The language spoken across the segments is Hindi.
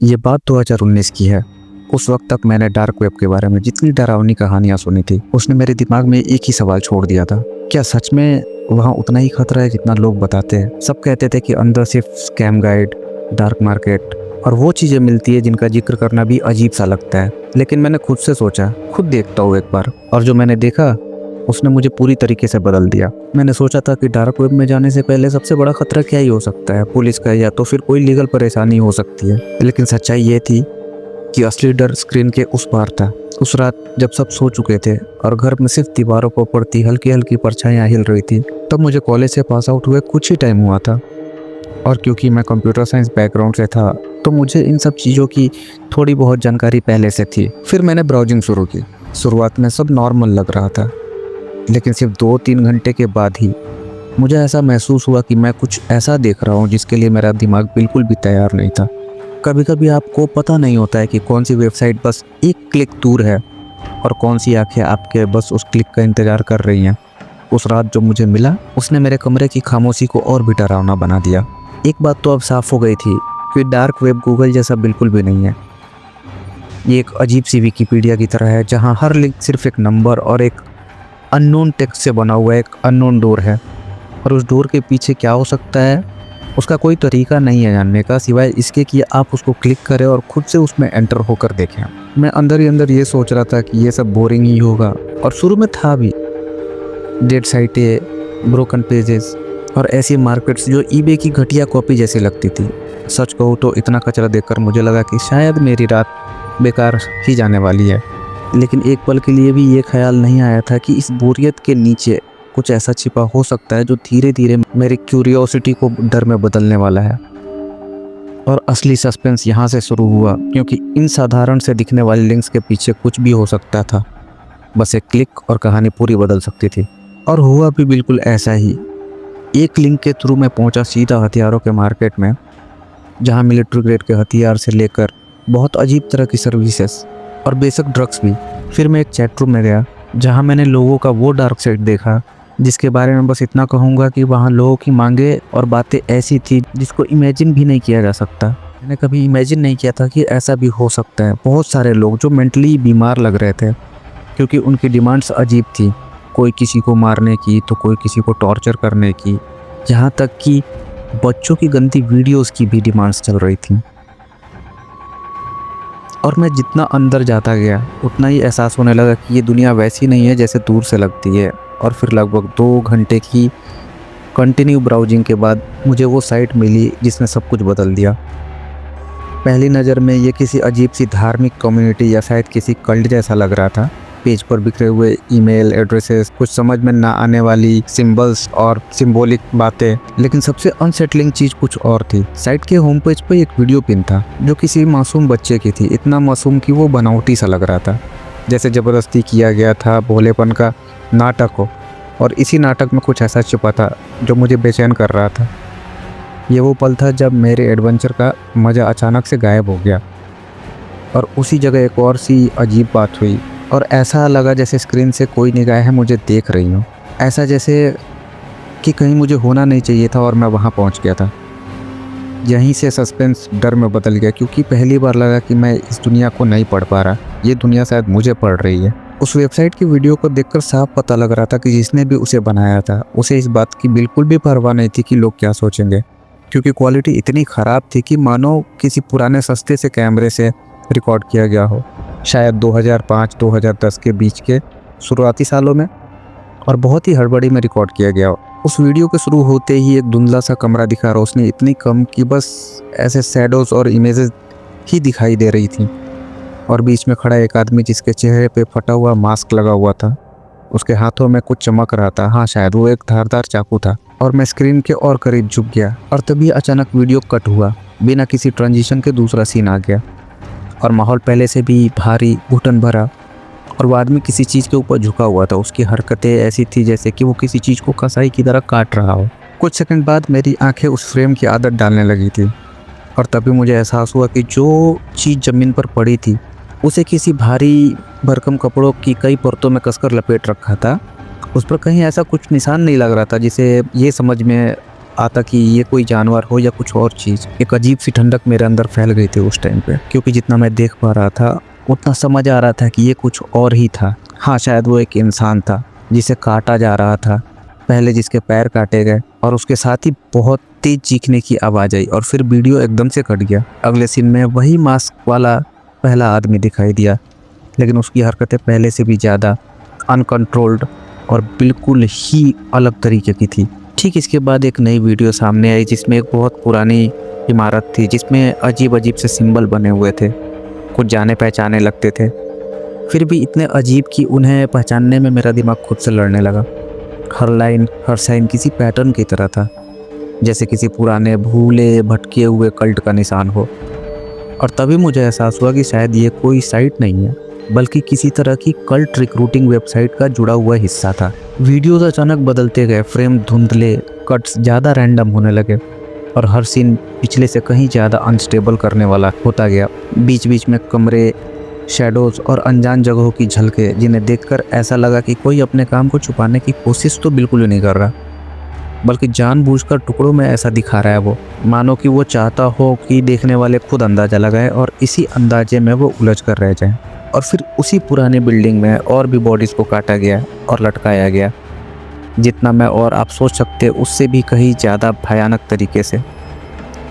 ये बात 2019 की है। उस वक्त तक मैंने डार्क वेब के बारे में जितनी डरावनी कहानियां सुनी थी, उसने मेरे दिमाग में एक ही सवाल छोड़ दिया था। क्या सच में वहाँ उतना ही खतरा है जितना लोग बताते हैं? सब कहते थे कि अंदर सिर्फ स्कैम गाइड, डार्क मार्केट और वो चीज़ें मिलती है जिनका जिक्र करना भी अजीब सा लगता है। लेकिन मैंने खुद से सोचा, खुद देखता हूँ एक बार, और जो मैंने देखा उसने मुझे पूरी तरीके से बदल दिया। मैंने सोचा था कि डार्क वेब में जाने से पहले सबसे बड़ा खतरा क्या ही हो सकता है, पुलिस का या तो फिर कोई लीगल परेशानी हो सकती है। लेकिन सच्चाई ये थी कि असली डर स्क्रीन के उस पार था। उस रात जब सब सो चुके थे और घर में सिर्फ दीवारों पर पड़ती हल्की हल्की परछाइयाँ हिल रही थी, तब मुझे कॉलेज से पास आउट हुए कुछ ही टाइम हुआ था। और क्योंकि मैं कंप्यूटर साइंस बैकग्राउंड से था, तो मुझे इन सब चीज़ों की थोड़ी बहुत जानकारी पहले से थी। फिर मैंने ब्राउजिंग शुरू की। शुरुआत में सब नॉर्मल लग रहा था, लेकिन सिर्फ 2-3 घंटे के बाद ही मुझे ऐसा महसूस हुआ कि मैं कुछ ऐसा देख रहा हूँ जिसके लिए मेरा दिमाग बिल्कुल भी तैयार नहीं था। कभी कभी आपको पता नहीं होता है कि कौन सी वेबसाइट बस एक क्लिक दूर है और कौन सी आंखें आपके बस उस क्लिक का इंतज़ार कर रही हैं। उस रात जो मुझे मिला, उसने मेरे कमरे की खामोशी को और भी डरावना बना दिया। एक बात तो अब साफ हो गई थी कि डार्क वेब गूगल जैसा बिल्कुल भी नहीं है। ये एक अजीब सी विकिपीडिया की तरह है, जहाँ हर लिंक सिर्फ एक नंबर और एक अननोन टेक्स्ट से बना हुआ एक अननोन डोर है। और उस डोर के पीछे क्या हो सकता है, उसका कोई तरीका नहीं है जानने का, सिवाय इसके कि आप उसको क्लिक करें और खुद से उसमें एंटर होकर देखें। मैं अंदर ही अंदर ये सोच रहा था कि ये सब बोरिंग ही होगा, और शुरू में था भी। डेड साइटें, ब्रोकन पेजेस और ऐसी मार्केट्स जो ईबे की घटिया कॉपी जैसी लगती थी। सच कहूँ तो इतना कचरा देखकर मुझे लगा कि शायद मेरी रात बेकार ही जाने वाली है। लेकिन एक पल के लिए भी ये ख्याल नहीं आया था कि इस बोरियत के नीचे कुछ ऐसा छिपा हो सकता है जो धीरे धीरे मेरी क्यूरियोसिटी को डर में बदलने वाला है। और असली सस्पेंस यहाँ से शुरू हुआ, क्योंकि इन साधारण से दिखने वाले लिंक्स के पीछे कुछ भी हो सकता था। बस एक क्लिक और कहानी पूरी बदल सकती थी। और हुआ भी बिल्कुल ऐसा ही। एक लिंक के थ्रू मैं पहुँचा सीधा हथियारों के मार्केट में, जहाँ मिलिट्री ग्रेड के हथियार से लेकर बहुत अजीब तरह की सर्विसेज और बेसिक ड्रग्स भी। फिर मैं एक चैट रूम में गया, जहाँ मैंने लोगों का वो डार्क साइड देखा जिसके बारे में बस इतना कहूँगा कि वहाँ लोगों की मांगे और बातें ऐसी थी जिसको इमेजिन भी नहीं किया जा सकता। मैंने कभी इमेजिन नहीं किया था कि ऐसा भी हो सकता है। बहुत सारे लोग जो मेंटली बीमार लग रहे थे, क्योंकि उनकी डिमांड्स अजीब थी। कोई किसी को मारने की तो कोई किसी को टॉर्चर करने की, यहाँ तक कि बच्चों की गंदी वीडियोज़ की भी डिमांड्स चल रही थी। और मैं जितना अंदर जाता गया उतना ही एहसास होने लगा कि ये दुनिया वैसी नहीं है जैसे दूर से लगती है। और फिर लगभग 2 घंटे की कंटिन्यू ब्राउजिंग के बाद मुझे वो साइट मिली जिसने सब कुछ बदल दिया। पहली नज़र में ये किसी अजीब सी धार्मिक कम्युनिटी या शायद किसी कल्ट जैसा लग रहा था। पेज पर बिखरे हुए ईमेल एड्रेसेस, कुछ समझ में ना आने वाली सिंबल्स और सिंबॉलिक बातें। लेकिन सबसे अनसेटलिंग चीज़ कुछ और थी। साइट के होम पेज पर एक वीडियो पिन था जो किसी मासूम बच्चे की थी। इतना मासूम कि वो बनावटी सा लग रहा था, जैसे ज़बरदस्ती किया गया था, भोलेपन का नाटक हो। और इसी नाटक में कुछ ऐसा छुपा था जो मुझे बेचैन कर रहा था। ये वो पल था जब मेरे एडवेंचर का मज़ा अचानक से गायब हो गया, और उसी जगह एक और सी अजीब बात हुई। और ऐसा लगा जैसे स्क्रीन से कोई निगाहें मुझे देख रही हूँ, ऐसा जैसे कि कहीं मुझे होना नहीं चाहिए था और मैं वहाँ पहुँच गया था। यहीं से सस्पेंस डर में बदल गया, क्योंकि पहली बार लगा कि मैं इस दुनिया को नहीं पढ़ पा रहा, ये दुनिया शायद मुझे पढ़ रही है। उस वेबसाइट की वीडियो को देखकर साफ पता लग रहा था कि जिसने भी उसे बनाया था, उसे इस बात की बिल्कुल भी परवाह नहीं थी कि लोग क्या सोचेंगे, क्योंकि क्वालिटी इतनी ख़राब थी कि मानो किसी पुराने सस्ते से कैमरे से रिकॉर्ड किया गया हो, शायद 2005-2010 के बीच के शुरुआती सालों में, और बहुत ही हड़बड़ी में रिकॉर्ड किया गया हो। उस वीडियो के शुरू होते ही एक धुंधला सा कमरा दिखा, रोशनी इतनी कम कि बस ऐसे शैडोज़ और इमेजेस ही दिखाई दे रही थी। और बीच में खड़ा एक आदमी जिसके चेहरे पे फटा हुआ मास्क लगा हुआ था, उसके हाथों में कुछ चमक रहा था। हाँ, शायद वो एक धारदार चाकू था। और मैं स्क्रीन के और करीब झुक गया, और तभी अचानक वीडियो कट हुआ। बिना किसी ट्रांजिशन के दूसरा सीन आ गया, और माहौल पहले से भी भारी, घुटन भरा। और वो आदमी किसी चीज़ के ऊपर झुका हुआ था। उसकी हरकतें ऐसी थी जैसे कि वो किसी चीज़ को कसाई की तरह काट रहा हो। कुछ सेकंड बाद मेरी आंखें उस फ्रेम की आदत डालने लगी थी, और तभी मुझे एहसास हुआ कि जो चीज़ ज़मीन पर पड़ी थी उसे किसी भारी भरकम कपड़ों की कई परतों में कसकर लपेट रखा था। उस पर कहीं ऐसा कुछ निशान नहीं लग रहा था जिसे ये समझ में आता कि ये कोई जानवर हो या कुछ और चीज़। एक अजीब सी ठंडक मेरे अंदर फैल गई थी उस टाइम पे, क्योंकि जितना मैं देख पा रहा था उतना समझ आ रहा था कि ये कुछ और ही था। हाँ, शायद वो एक इंसान था जिसे काटा जा रहा था, पहले जिसके पैर काटे गए, और उसके साथ ही बहुत तेज चीखने की आवाज़ आई और फिर वीडियो एकदम से कट गया। अगले सीन में वही मास्क वाला पहला आदमी दिखाई दिया, लेकिन उसकी हरकतें पहले से भी ज़्यादा अनकंट्रोल्ड और बिल्कुल ही अलग तरीके की थी। ठीक इसके बाद एक नई वीडियो सामने आई जिसमें एक बहुत पुरानी इमारत थी जिसमें अजीब अजीब से सिंबल बने हुए थे, कुछ जाने पहचाने लगते थे, फिर भी इतने अजीब कि उन्हें पहचानने में मेरा दिमाग खुद से लड़ने लगा। हर लाइन हर साइन किसी पैटर्न की तरह था, जैसे किसी पुराने भूले भटके हुए कल्ट का निशान हो। और तभी मुझे एहसास हुआ कि शायद ये कोई साइट नहीं है, बल्कि किसी तरह की कल्ट रिक्रूटिंग वेबसाइट का जुड़ा हुआ हिस्सा था। वीडियोस अचानक बदलते गए, फ्रेम धुंधले, कट्स ज़्यादा रैंडम होने लगे और हर सीन पिछले से कहीं ज़्यादा अनस्टेबल करने वाला होता गया। बीच बीच में कमरे, शैडोज़ और अनजान जगहों की झलकें, जिन्हें देखकर ऐसा लगा कि कोई अपने काम को छुपाने की कोशिश तो बिल्कुल भी नहीं कर रहा, बल्कि जानबूझकर टुकड़ों में ऐसा दिखा रहा है वो, मानो कि वो चाहता हो कि देखने वाले खुद अंदाज़ा लगाए और इसी अंदाजे में वो उलझ कर रह जाए। और फिर उसी पुरानी बिल्डिंग में और भी बॉडीज़ को काटा गया और लटकाया गया, जितना मैं और आप सोच सकते उससे भी कहीं ज़्यादा भयानक तरीके से।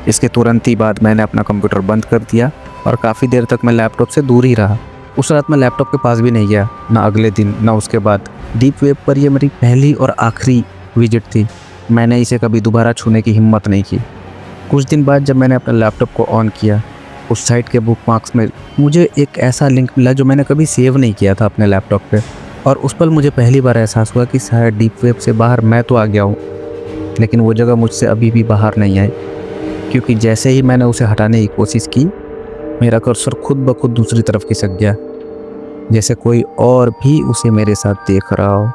इसके तुरंत ही बाद मैंने अपना कंप्यूटर बंद कर दिया और काफ़ी देर तक मैं लैपटॉप से दूर ही रहा। उस रात मैं लैपटॉप के पास भी नहीं गया, ना अगले दिन ना उसके बाद। डीप वेब पर यह मेरी पहली और आखिरी विजिट थी। मैंने इसे कभी दोबारा छूने की हिम्मत नहीं की। कुछ दिन बाद जब मैंने अपने लैपटॉप को ऑन किया, उस साइट के बुकमार्क्स में मुझे एक ऐसा लिंक मिला जो मैंने कभी सेव नहीं किया था अपने लैपटॉप पे। और उस पल मुझे पहली बार एहसास हुआ कि शायद डीप वेब से बाहर मैं तो आ गया हूँ, लेकिन वो जगह मुझसे अभी भी बाहर नहीं आई। क्योंकि जैसे ही मैंने उसे हटाने की कोशिश की, मेरा कर्सर खुद ब खुद दूसरी तरफ खिसक गया, जैसे कोई और भी उसे मेरे साथ देख रहा हो।